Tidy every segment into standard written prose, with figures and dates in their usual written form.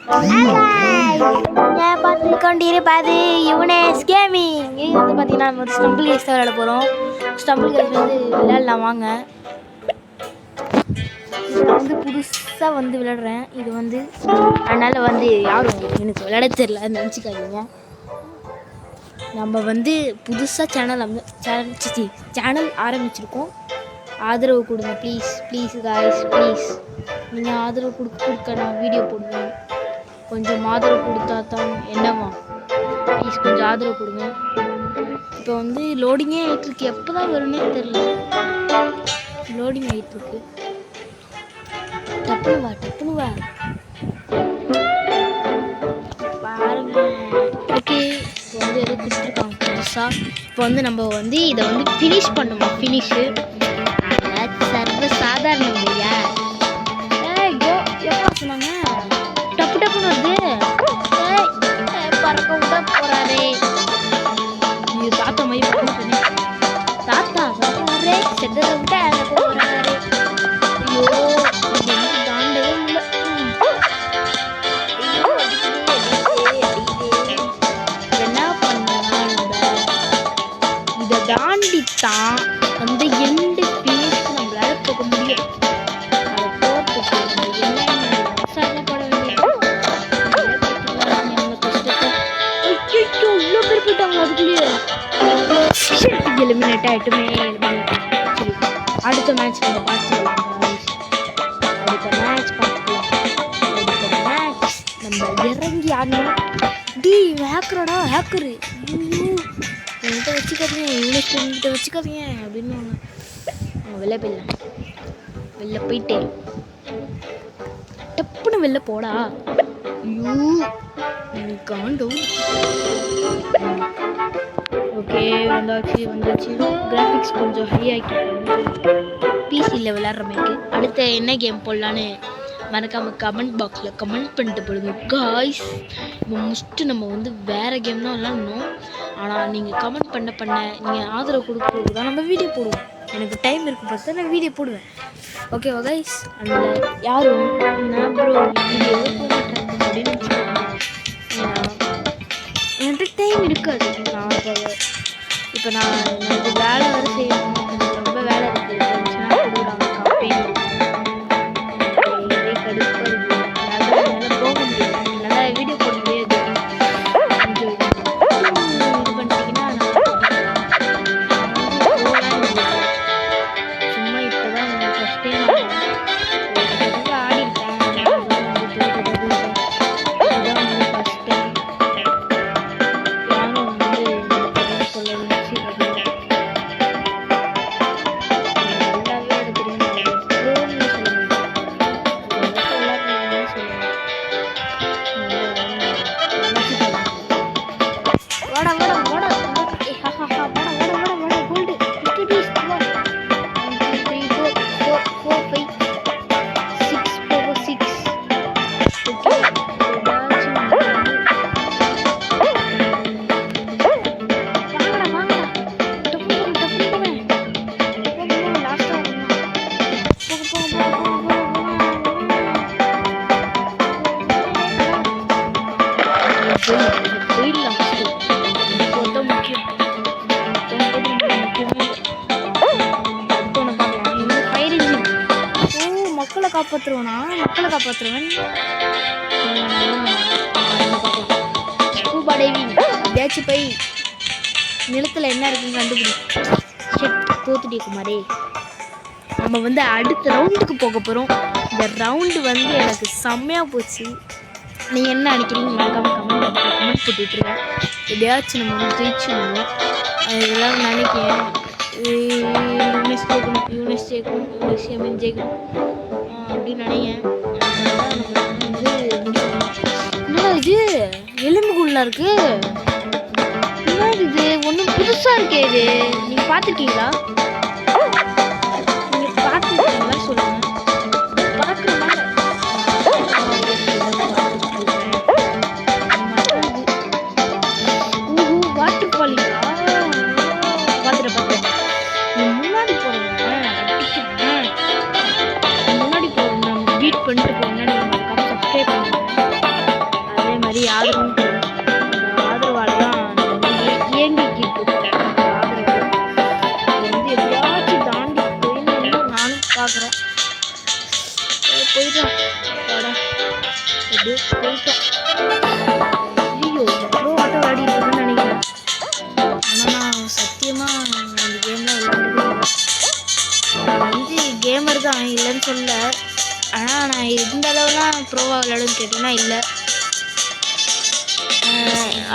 நான் பார்த்து கொண்டிருப்பது யுவனேஸ் கேமிங். இது வந்து பார்த்தீங்கன்னா நம்ம ஒரு ஸ்டம்பிள் கேஸ் தான் விளையாட போகிறோம். ஸ்டம்பிள் கேஸ் வந்து விளையாடலாம் வாங்க. இதில் வந்து புதுசாக வந்து விளையாடுறேன். இது வந்து அதனால் வந்து யாரும் எனக்கு விளையாட தெரியல நினச்சிக்காதீங்க. நம்ம வந்து புதுசாக சேனல் ஆரம்பிச்சிருக்கோம். ஆதரவு கொடுங்க ப்ளீஸ் ப்ளீஸ் காய்ஸ் ப்ளீஸ். நீங்கள் ஆதரவு கொடுக்க நான் வீடியோ போடுவேன். கொஞ்சம் ஆதரவு கொடுத்தா தான் என்னவா ப்ளீஸ் கொஞ்சம் ஆதரவு கொடுங்க. இப்போ வந்து லோடிங்கே ஆகிட்டுருக்கு. எப்போ தான் வரும்னே தெரில. லோடிங் ஆகிட்டுருக்கு. டப்புனு வா பாருங்க. ஓகே இப்போ வந்து எதுவும் கொடுத்துருக்காங்க புதுசாக. இப்போ வந்து நம்ம வந்து இதை வந்து ஃபினிஷ் பண்ணுவோம். ஃபினிஷு சர்வ சாதாரணம் இல்லையா? எப்போ சொன்னாங்க டப்புன்னு வருது. பறக்க விட போறாரே. நீ தாத்தா மாதிரி பண்ணி தாத்தா வர்றாரே. செட்டரை விட்டு அங்கே போறாரு. ஐயோ தாண்டவே இல்லை. என்ன பண்ணலாம்? இதை தாண்டித்தான் வந்து எண்டு பீஸ்க்கு நம்மளால போக முடியும். அதை போகிறதுக்கு சரப்பட வேண்டிய இவ்வளோ பேர் போயிட்டாங்க. அதுக்குள்ளேயே எலிமினேட் ஆகிட்டுமே. சரி அடுத்த மேட்ச் நம்ம பார்த்துக்கலாம். அடுத்த மேட்ச் நம்ம இறங்கி ஆடணும். ஹேக்கரோடா ஹேக்கரு என்கிட்ட வச்சுக்காதீங்க, இங்கிலீஷ் என்கிட்ட வச்சுக்காதீங்க அப்படின்னு அவங்க வெளில போயிட்டேன். டப்புன்னு வெளில போடா. ஐயோ காண்டோம். ஓகே வந்தாச்சு. கிராஃபிக்ஸ் கொஞ்சம் ஹை ஆக்கிட்டு பிசியில் விளையாடுற மாதிரி. அடுத்த என்ன கேம் போடலான்னு மறக்காமல் கமெண்ட் பாக்ஸில் கமெண்ட் பண்ணிட்டு போடுங்க காய்ஸ். இப்போ முடிச்சுட்டு நம்ம வந்து வேறு கேம் தான் விளாட்ணும். ஆனால் நீங்கள் கமெண்ட் பண்ண நீங்கள் ஆதரவு கொடுக்க தான் நம்ம வீடியோ போடுவோம். எனக்கு டைம் இருக்கும் பார்த்து நான் வீடியோ போடுவேன். ஓகேவா கைஸ்? அதில் யாரும் நான் ப்ரோ வீடியோ போட மாட்டேன் அப்படின்னு வச்சுக்கோங்க. என்கிட்ட டைம் இருக்காது. இப்போ நான் எனக்கு வேலை வர செய்யணும். ரொம்ப வேலை இருக்குது. கொடுக்குறாங்க கம்பெனி. போக முடியும். நல்லா வீடியோ போட முடியாது. இது பண்ணிட்டீங்கன்னா சும்மா இப்போ தான் ஃபஸ்ட் டைம் ஆடிருக்கேன். ஃபஸ்ட் டைம் யாரும் வந்து சொல்ல வச்சு நல்லாவே அது தெரியும். ப்ரோன்னு சொல்ல மக்களை காப்பாற்றுவேன். ஸ்கூபா டைவிங் எப்படியாச்சும் போய் நிலத்தில் என்ன இருக்குன்னு கண்டுபிடி. தோத்துட்டே குமாரே. நம்ம வந்து அடுத்த ரவுண்டுக்கு போக போகிறோம். இந்த ரவுண்டு வந்து எனக்கு செம்மையாக போச்சு. நீங்கள் என்ன நினைக்கிறீங்க மறக்காம கமெண்ட் போட்டுட்ருங்க. எப்படியாச்சும் நம்ம வந்து ஜெயிச்சிடணும். அது எல்லாம் நினைக்கிறேன். யூனிஸ் ஜெயிக்கணும் அப்படின்னு நினைக்கிறேன். என்னடா இது எலும்புக்குள்ளா இருக்கு? என்ன இது ஒன்றும் புதுசாக இருக்கே. இது நீங்கள் பார்த்துருக்கீங்களா? சொல்லுங்க. வாட்டர் ஃபாலிங்கா? பார்த்துட்டேன். முன்னாடி போகிறேன். பீட் பண்ணிட்டு போங்க. நீங்கள் சப்ஸ்கிரைப் பண்ணுங்க. அப்படியே போயிட்டோம். ஐயோ எவ்வளோ ஆட்டம் விளையாடிட்டு இருக்குன்னு நினைக்கிறேன். ஆனால் நான் சத்தியமாக இந்த கேம்லாம் விளையாடுறதே இல்லை. நான் வந்து கேமர் தான் இல்லைன்னு சொல்ல. ஆனால் நான் இந்த அளவுலாம் ப்ரோவாக விளையாடுன்னு கேட்டேன்னா இல்லை.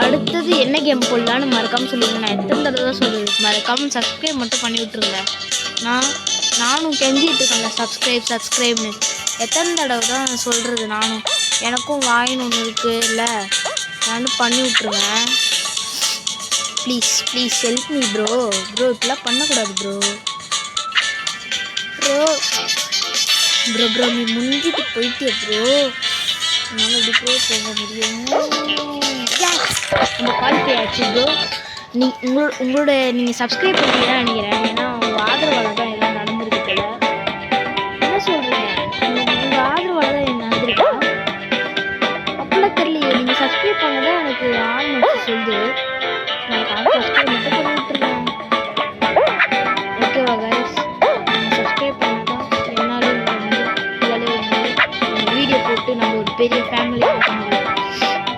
அடுத்தது என்ன கேம் போடலான்னு மறக்காமல் சொல்லுங்கள். நான் எத்தனை தடவை தான் சொல்லுது, மறக்காமல் சப்ஸ்கிரைப் மட்டும் பண்ணி விட்ருங்க. நானும் கெஞ்சிட்டு இருக்கேன் சப்ஸ்கிரைப்னு. எத்தனை தடவை தான் சொல்கிறது? எனக்கும் வாயின்னு ஒன்று இருக்குது இல்லை, நானும் பண்ணி விட்ருவேன். Please help me bro. இப்படிலாம் பண்ணக்கூடாது ப்ரோ. ப்ரோ நீ முந்திட்டு போயிட்டே ப்ரோ. என்னால் எப்படி ப்ரோ போக முடியும்? நம்ம குவாலிஃபை ஆச்சு ப்ரோ. நீங்கள் சப்ஸ்கிரைப் பண்ணிதான் நினைக்கிறேன். ஏன்னா உங்கள் ஆதரவால் தான் எல்லாம் நடந்திருக்கு போல. என்ன சொல்கிறீங்க? உங்கள் ஆதரவால் தான் என்ன நடந்திருக்கா? அப்படிலாம் தெரியலையே. நீங்கள் சப்ஸ்கிரைப் பண்ண தான் எனக்கு ஆல்மோஸ்ட் சொல்லுது. நான் சப்ஸ்கிரைப் மட்டும் பண்ணி விட்டுருக்கேன். ஓகேவா கைஸ்? நீங்கள் சப்ஸ்கிரைப் பண்ண தான் என்னாலும் வீடியோ போட்டு நம்ம ஒரு பெரிய ஃபேமிலி ஆக முடியும்.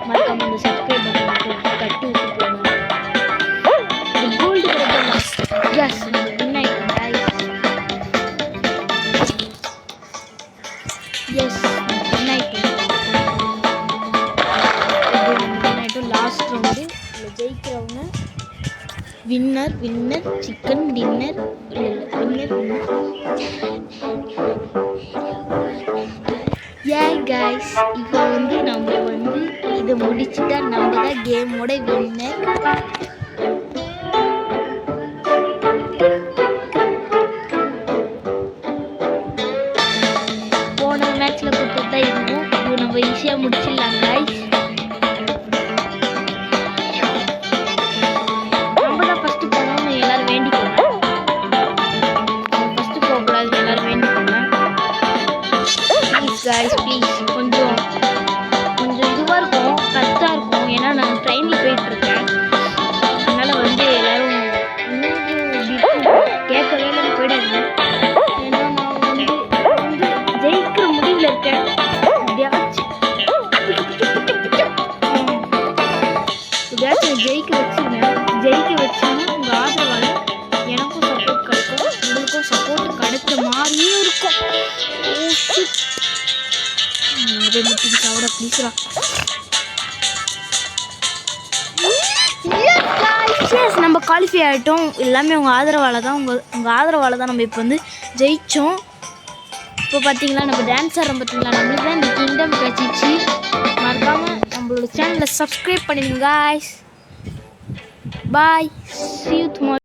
மறக்காம அந்த சப்ஸ்கிரைப் பண்ண மட்டும் கட்டி விட்டு போங்க. கோல்டு கிடைக்கும். எஸ் வின் ஆயிட்டோம் கைஸ். எஸ் வின் ஆயிட்டோம். லாஸ்ட் ரவுண்டு இதில் ஜெயிக்கிறவங்க வின்னர் சிக்கன் டின்னர் வின்னர். ஏன் கைஸ் இப்போ வந்து நம்ம வந்து இதை முடிச்சுட்டா நம்ம தான் கேமோட வின்னர். போன மேட்ச்சில் கொடுத்தது தான் இருக்கும். இது நம்ம ஈஸியாக முடிச்சிடலாம் கைஸ். நம்ம தான் ஃபஸ்ட்டு போனோம்னு எல்லோரும் வேண்டிக்கோங்க. ஃபஸ்ட்டு போகக்கூடாது எல்லோரும் வேண்டிக்கோங்க ப்ளீஸ் கைஸ். ப்ளீஸ் கொஞ்சம் இதுவாக இருக்கும், கஷ்டம் இருக்கும். ஏன்னா நான் ட்ரெயினில் போயிட்டுருக்கேன். அதனால் வந்து எல்லோரும் கேட்க வேலைன்னு போயிடாது. ஏன்னா நான் வந்து ஜெயிக்கிற முடிவில் இருக்கேன். எப்படியாச்சும் ஜெயிக்க வச்சுன்னா உங்கள் ஆதரவால் எனக்கும் சப்போர்ட் கிடைக்கும், உங்களுக்கும் சப்போர்ட் கிடைச்ச மாதிரியும் இருக்கும். சாப்பிட ப்ளீஸ்ரா. நம்ம குவாலிஃபை ஆகிட்டோம். எல்லாமே உங்கள் ஆதரவால் தான். உங்கள் ஆதரவால் தான் நம்ம இப்போ வந்து ஜெயித்தோம். இப்போ பார்த்தீங்களா நம்ம டான்ஸ் ஆடுறோம் பார்த்தீங்களா, நம்மளுக்கு தான் இந்த கிங்டம் கிடச்சிச்சு. மறக்காமல் நம்மளோட சேனலை சப்ஸ்கிரைப் பண்ணிடுங்க guys. Bye. See you tomorrow.